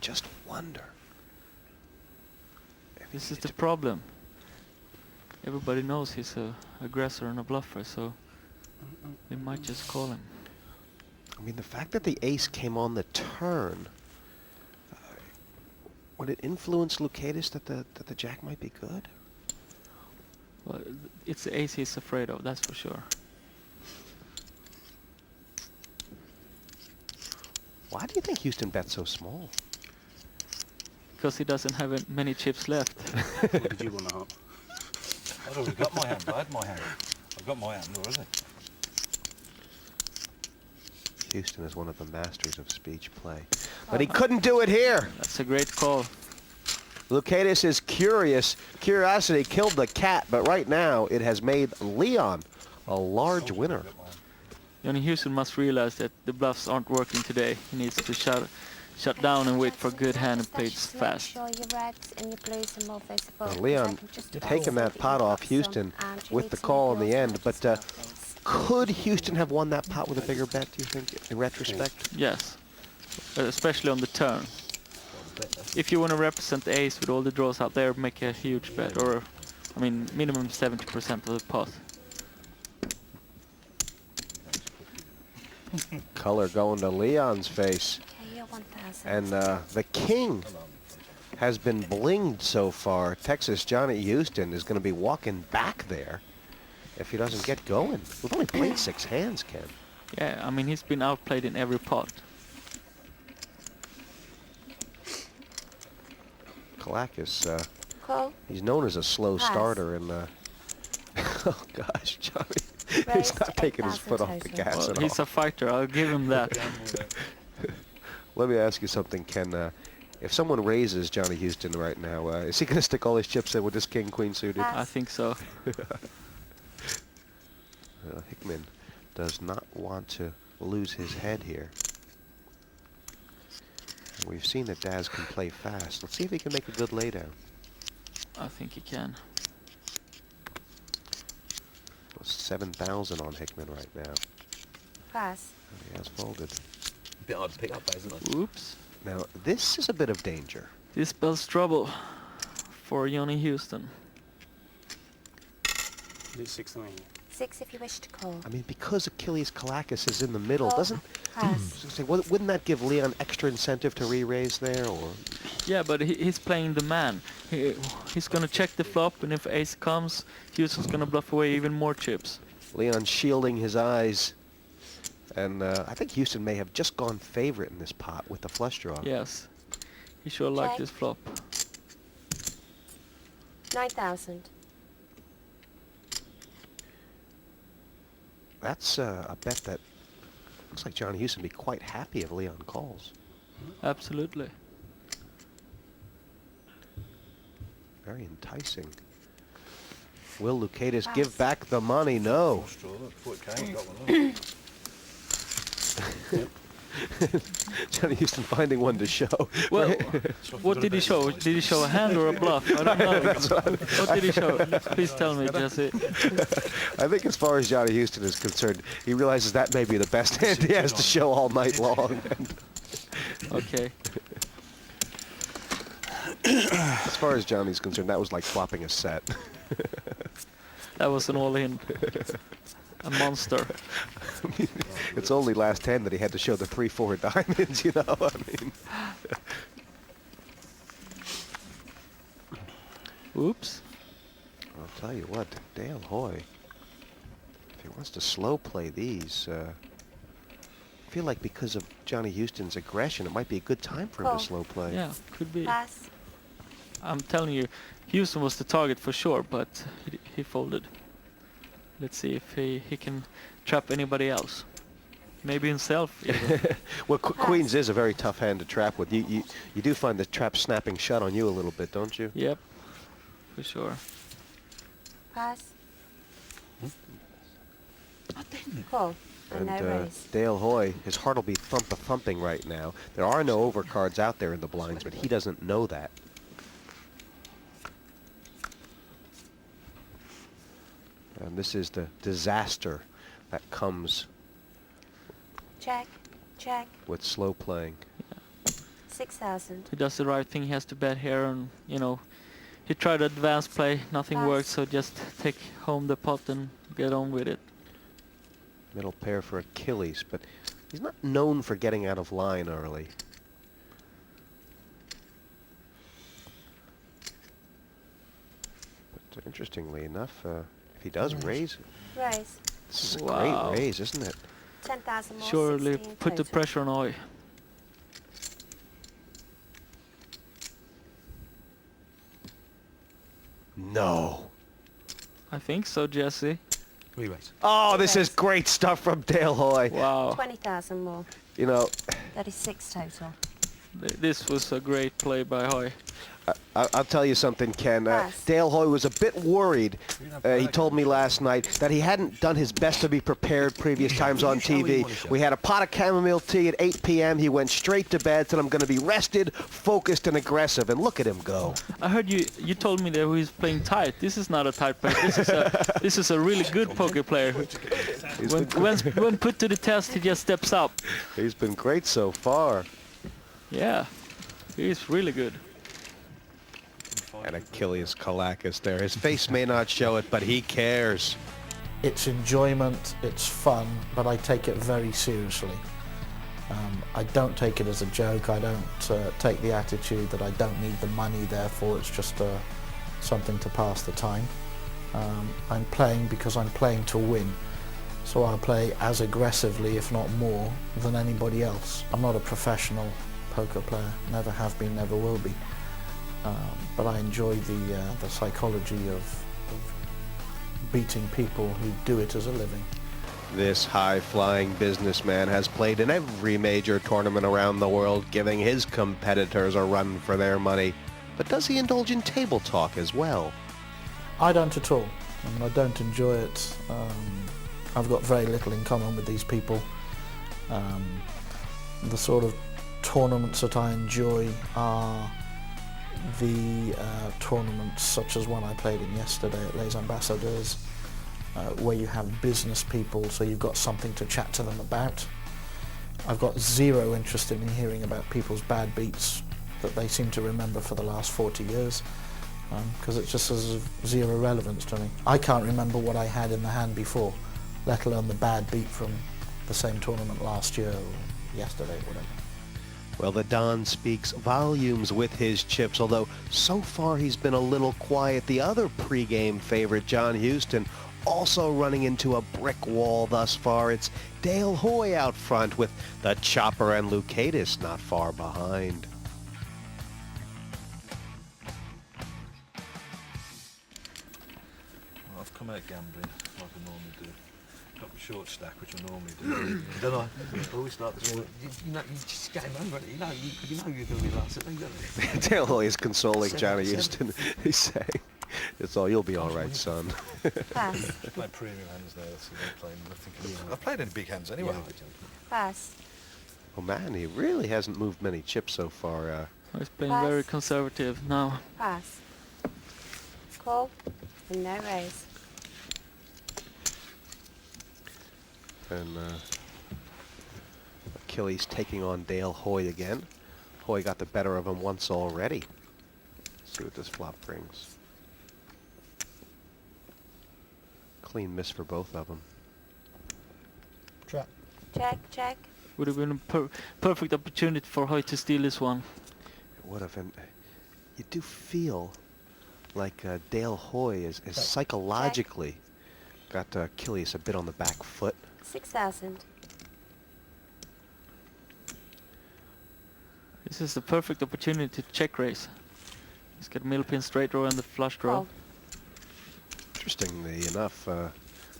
just wonder. This is the problem. Everybody knows he's a aggressor and a bluffer, so they might just call him. I mean, the fact that the ace came on the turn, would it influence Lucatus that the jack might be good? Well, it's the ace he's afraid of, that's for sure. Why do you think Houston bets so small? Because he doesn't have many chips left. What did you want to have? I've already got my hand. I had my hand. I've got my hand already. Houston is one of the masters of speech play. But he couldn't do it here. That's a great call. Lucatus is curious. Curiosity killed the cat, but right now it has made Leon a large winner. Johnny Houston must realize that the bluffs aren't working today. He needs to shut down and wait for a good hand and play it fast. Leon taking that pot off Houston with the call in the end, but could Houston have won that pot with a bigger bet, do you think, in retrospect? Yes, especially on the turn. If you want to represent the ace with all the draws out there, make a huge bet, or, I mean, minimum 70% of the pot. Color going to Leon's face. And the king has been blinged so far. Texas Johnny Houston is going to be walking back there if he doesn't get going. We've only played 6 hands, Ken. Yeah, I mean, he's been outplayed in every pot. Kalakis, he's known as a slow starter, and oh gosh, Johnny, he's not taking his foot off the gas at all. He's a fighter, I'll give him that. Let me ask you something, Ken. If someone raises Johnny Houston right now, is he going to stick all his chips in with this king-queen suited? I think so. Hickman does not want to lose his head here. We've seen that Daz can play fast. Let's see if he can make a good laydown. I think he can. 7,000 on Hickman right now. Pass. He has folded. Bit hard to pick up, isn't it? Oops. Now, this is a bit of danger. This spells trouble for Johnny Houston. Do 6 to me. 6 if you wish to call. I mean, because Achilles Kalakis is in the middle, doesn't... Pass. Wouldn't that give Leon extra incentive to re-raise there, or...? Yeah, but he's playing the man. He's gonna check the flop, and if ace comes, Houston's gonna bluff away even more chips. Leon shielding his eyes. And I think Houston may have just gone favorite in this pot with the flush draw. Yes. He sure liked this flop. 9,000. That's a bet that looks like Johnny Houston would be quite happy if Leon calls. Absolutely. Very enticing. Will Lucatus give back the money? No. Johnny Houston finding one to show. Well, what did he show? Did he show a hand or a bluff? I don't know. What did he show? Please tell me, Jesse. I think as far as Johnny Houston is concerned, he realizes that may be the best hand he has to show all night long. Okay. As far as Johnny's concerned, that was like flopping a set. That was an all-in. A monster. I mean, it's only last hand that he had to show the 3-4 diamonds, you know? I mean... Oops. I'll tell you what, Dale Hoy, if he wants to slow play these, I feel like because of Johnny Houston's aggression, it might be a good time for him to slow play. Yeah, could be. Pass. I'm telling you, Houston was the target for sure, but he folded. Let's see if he can trap anybody else. Maybe himself. Well, Queens is a very tough hand to trap with. You do find the trap snapping shut on you a little bit, don't you? Yep, for sure. Pass. Call. And no raise. Dale Hoy, his heart will be thumping right now. There are no overcards out there in the blinds, but he doesn't know that. And this is the disaster that comes Check. Check. with slow playing. 6 6,000. he does the right thing. He has to bet here, and you know, he tried advanced play, nothing Pass. worked, so just take home the pot and get on with it. Middle pair for Achilles, but he's not known for getting out of line early. But interestingly enough, if he does raise, Raise. this is a Wow. great raise, isn't it? 10,000 more. Surely 16 put the total. pressure on Oi. No. I think so, Jesse. Re-raise. Oh, this is great stuff from Dale Hoy. Wow, 20,000 more. You know, 36 total. This was a great play by Hoy. I'll tell you something, Ken. Pass. Dale Hoy was a bit worried. He told me last night that he hadn't done his best to be prepared previous times on TV. We had a pot of chamomile tea at 8 p.m. He went straight to bed, said, I'm going to be rested, focused, and aggressive. And look at him go. I heard you told me that he's playing tight. This is not a tight player. This is a really good poker player. When put to the test, he just steps up. He's been great so far. Yeah, he's really good. And Achilles Kalakis there. His face may not show it, but he cares. It's enjoyment, it's fun, but I take it very seriously. I don't take it as a joke. I don't take the attitude that I don't need the money, therefore it's just something to pass the time. I'm playing because I'm playing to win. So I'll play as aggressively, if not more, than anybody else. I'm not a professional poker player, never have been, never will be. But I enjoy the psychology of beating people who do it as a living. This high-flying businessman has played in every major tournament around the world, giving his competitors a run for their money. But does he indulge in table talk as well? I don't at all. I mean, I don't enjoy it. I've got very little in common with these people. The sort of tournaments that I enjoy are the tournaments such as one I played in yesterday at Les Ambassadeurs, where you have business people, so you've got something to chat to them about. I've got zero interest in hearing about people's bad beats that they seem to remember for the last 40 years, because it just has zero relevance to me. I can't remember what I had in the hand before, let alone the bad beat from the same tournament last year or yesterday, whatever. Well, the Don speaks volumes with his chips, although so far he's been a little quiet. The other pregame favorite, John Houston, also running into a brick wall thus far. It's Dale Hoy out front with the Chopper and Lucatus not far behind. I've come out gambling like I normally do. Got a short stack, which I normally do. Then I always start the short. You know, you just game over it. You know you're going to be last at me, don't you? Dale Hoy is consoling Johnny Seven. Houston. He's saying, "It's all you'll be all right, son." Pass. I play premium hands now, so I'm playing nothing. I've played any big hands anyway. Pass. Oh man, he really hasn't moved many chips so far. He's playing very Pass. conservative now. Pass. Call. And no raise. And Achilles taking on Dale Hoy again. Hoy got the better of him once already. Let's see what this flop brings. Clean miss for both of them. Trap. Check, check. Would have been a perfect opportunity for Hoy to steal this one. It would have been. You do feel like Dale Hoy is psychologically got Achilles a bit on the back foot. 6,000. This is the perfect opportunity to check raise. He's got middle pin straight draw and the flush draw. Call. Interestingly enough,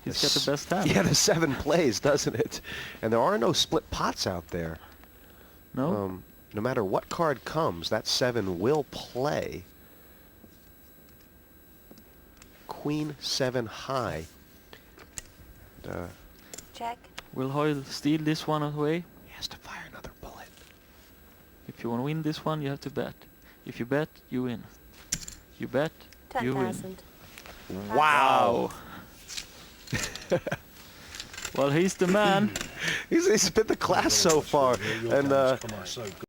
He's got the best hand. yeah, the 7 plays, doesn't it? And there are no split pots out there. No? No matter what card comes, that 7 will play. Queen 7 high. Check. Will Hoy steal this one away? He has to fire another bullet. If you want to win this one, you have to bet. If you bet, you win. You bet, you win. 10,000. Wow! Well, he's the man. He's been the class so far. Your And games come out so good.